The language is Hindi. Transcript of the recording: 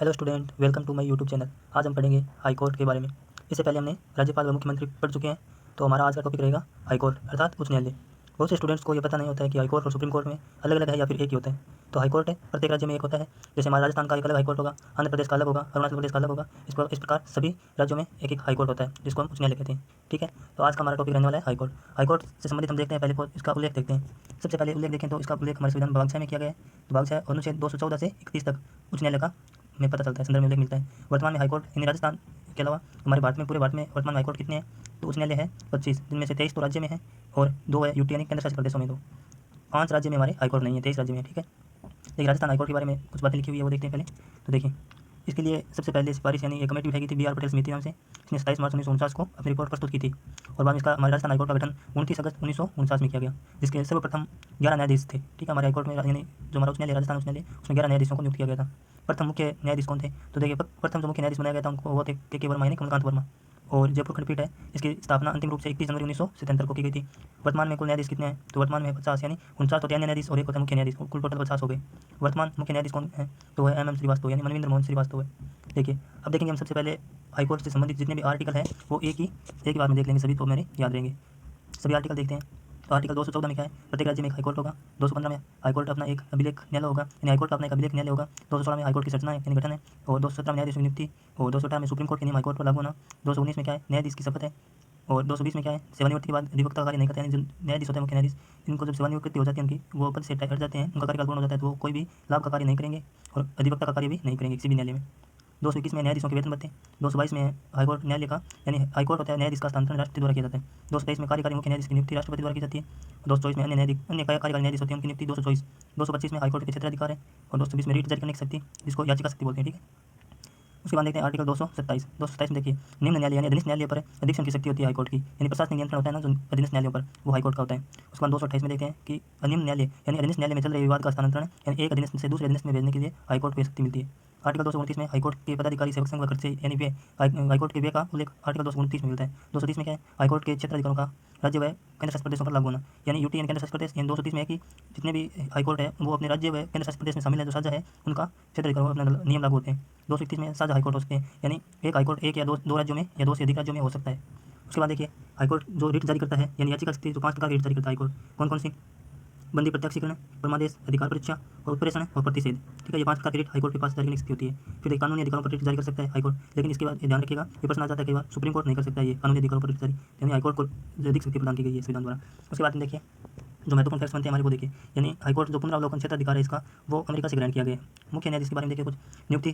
Hello student, welcome to my YouTube channel. आज हम पढ़ेंगे हाई कोर्ट के बारे में। इससे पहले हमने राज्यपाल व मुख्यमंत्री पढ़ चुके हैं, तो हमारा आज का टॉपिक रहेगा हाई कोर्ट अर्थात उच्च न्यायालय। बहुत से स्टूडेंट्स को ये पता नहीं होता है कि हाई कोर्ट और सुप्रीम कोर्ट में अलग अलग है या फिर एक ही होता है। तो हाई कोर्ट है प्रत्येक राज्य में एक होता है। जैसे हमारे राजस्थान का एक अलग हाई कोर्ट होगा, आंध्र प्रदेश का अलग होगा, अरुणाचल प्रदेश का अलग होगा। इस प्रकार सभी राज्यों में एक एक हाई कोर्ट होता है जिसको हम उच्च न्यायालय कहते हैं। ठीक है, तो आज का हमारा टॉपिक रहने वाला है हाई कोर्ट। हाई कोर्ट से संबंधित हम देखते हैं, पहले इसका उल्लेख देखते हैं। सबसे पहले उल्लेख देखें तो इसका उल्लेख हमारे संविधान भाग 6 में किया गया है। तो भाग 6 अनुच्छेद 214 से 31 तक उच्च न्यायालय का में पता चलता है, संदर्भ में उल्लेख मिलता है। वर्तमान में हाईकोर्ट यानी राजस्थान के अलावा हमारे भारत में, पूरे भारत में वर्तमान हाईकोर्ट कितने हैं? तो उच्च न्यायालय है 25, जिनमें से 23 तो राज्य में है और 2 है यूटी यानी केंद्र शासित प्रदेशों में। 2 5 राज्य में हमारे हाईकोर्ट नहीं है, 23 राज्य में है। ठीक है, लेकिन राजस्थान हाईकोर्ट के बारे में कुछ बातें लिखी हुई है, वो देखते हैं पहले। तो देखिए, इसके लिए सबसे पहले सिफारिश यानी एक कमेटी उठाई गई थी BR पटेल समिति नाम से। इसने 27 मार्च 1949 को अपनी रिपोर्ट प्रस्तुत की थी और बाद में इसका हमारे राजस्थान हाईकोर्ट का गठन 29 अगस्त 1949 में किया गया, जिसके सर्वप्रथम 11 न्यायाधीश थे। ठीक है, हमारे हाईकोर्ट में यानी जो हमारा उच्च न्यायालय राजस्थान उच्च न्यायालय, उसमें 11 न्यायाधीशों को नियुक्त किया गया था। प्रथम मुख्य न्यायाधीश कौन थे? तो देखिए, प्रथम जो मुख्य न्यायाधीश बनाया गया था उनको वो थे के वर्मा यानी कमलकांत वर्मा। और जयपुर खंडपीठ है, इसकी स्थापना अंतिम रूप से 31 जनवरी 1977 को की गई थी। वर्तमान में कुल न्यायाधीश कितने हैं? तो वर्तमान में 50 यानी 49 तो न्यायाधीश और एक होता है मुख्य न्यायाधीश, कुल टोटल 50 हो गए। वर्तमान मुख्य न्यायाधीश कौन है? तो है MM श्रीवास्तव यानी मनविंद्र मोहन श्रीवास्तव है। देखिए, अब देखेंगे हम सबसे पहले हाईकोर्ट से संबंधित जितने भी आर्टिकल हैं वो एक ही बार में देख लेंगे, सभी तो मेरे याद रहेंगे। सभी आर्टिकल देखते हैं। तो आर्टिकल 214 में क्या है? प्रत्येक राज्य में एक हाईकोर्ट होगा। 215 में हाईकोर्ट अपना एक अभिलेख न्यायालय होगा, यानी हाईकोर्ट का अपना एक अभिलेख न्यायालय होगा। 216 में हाईकोर्ट की रचना है यानी गठन है। और 217 में न्यायाधीश की नियुक्ति। और 218 में सुप्रीम कोर्ट के नियम हाईकोर्ट पर लागू होना। 219 में क्या है? न्यायाधीश की शपथ है। और 220 में क्या है? सेवानिवृत्ति के बाद अधिवक्ता का कार्य नहीं करते, यानी जो न्यायाधीश होते हैं मुख्य न्यायाधीश, इनको जब सेवानिवृत्ति हो जाती है उनकी, वो पद से हट जाते हैं, उनका कार्यकाल पूर्ण हो जाता है, तो वो कोई भी लाभ का कार्य नहीं करेंगे और अधिवक्ता का कार्य भी नहीं करेंगे किसी भी न्यायालय में। 221 में न्यायाधीशों के वेतन भत्ते। 222 में हाईकोर्ट न्यायालय का यानी हाईकोर्ट होता है, न्यायाधीश का हस्तांतरण राष्ट्रपति द्वारा किया जाता है। 223 में कार्यकारी मुख्य न्यायाधीश की नियुक्ति राष्ट्रपति द्वारा की जाती है। 224 में अन्य कार्यकारी न्यायाधीश होते हैं, उनकी नियुक्ति 224। 225 में हाईकोर्ट के क्षेत्राधिकार है और 220 में रीट जारी करने की शक्ति, जिसको याचिका शक्ति बोलते हैं। ठीक है, उसके बाद देखते हैं आर्टिकल 227 में। देखिए, निम्न न्यायालय यानी अधीनस्थ न्यायालय पर अधीक्षण की शक्ति होती है हाईकोर्ट की, यानी प्रशासनिक नियंत्रण होता है ना जो अधीनस्थ न्यायालयों पर, वो हाईकोर्ट का होता है। उसके बाद 228 में देखते हैं कि निम्न न्यायालय यानी अधीनस्थ न्यायालय में चल रहे विवाद का हस्तांतरण यानी एक अधीनस्थ से दूसरे अधीनस्थ में भेजने के लिए हाईकोर्ट को यह शक्ति मिलती है। आर्टिकल 229 में हाईकोर्ट के पदाधिकारी सेवक संघ व खर्चे यानी व्यय, हाईकोर्ट के व्यय का उल्लेख आर्टिकल 229 में मिलता है। 230 में क्या है? हाईकोर्ट के क्षेत्राधिकारों का राज्य व केंद्र शासित प्रदेशों पर लागू होना, यानी यूटी यानी केंद्र शासित प्रदेश। यानी 230 में है कि जितने भी हाईकोर्ट है वो अपने राज्य व केंद्र शासित प्रदेश में शामिल है, जो साझा है उनका क्षेत्राधिकार अपना नियम लागू होते हैं। 231 में साझा हाईकोर्ट हो सकते हैं, यानी एक हाईकोर्ट एक या दो राज्यों में या 2 से अधिक राज्यों में हो सकता है। उसके बाद देखिए, हाईकोर्ट जो रिट जारी करता है यानी याचिका शक्ति, जो 5 प्रकार की रिट जारी करता है हाईकोर्ट, कौन कौन सी? बंदी प्रत्यक्षीकरण, परमादेश, अधिकार परीक्षा और उत्प्रेषण और प्रतिषेध। ठीक है, ये 5 प्रकार की रिट हाईकोर्ट के पास जारी करने की शक्ति होती है। फिर कानूनी अधिकारों पर रिट जारी कर सकता है हाईकोर्ट, लेकिन इसके बाद ध्यान रखिएगा, ये प्रश्न आ जाता है कई बार, सुप्रीम कोर्ट नहीं कर सकता है ये कानूनी अधिकारों पर रिट जारी, यानी हाईकोर्ट को अधिक शक्ति प्रदान की गई है संविधान द्वारा। उसके बाद देखिए, जो महत्वपूर्ण फैक्ट्स बनते हैं हमारे को देखिए, यानी हाईकोर्ट जो पुनरावलोकन क्षेत्राधिकार है इसका, वो अमेरिका से ग्रहण किया गया है। मुख्य न्यायाधीश के बारे में देखिए कुछ नियुक्ति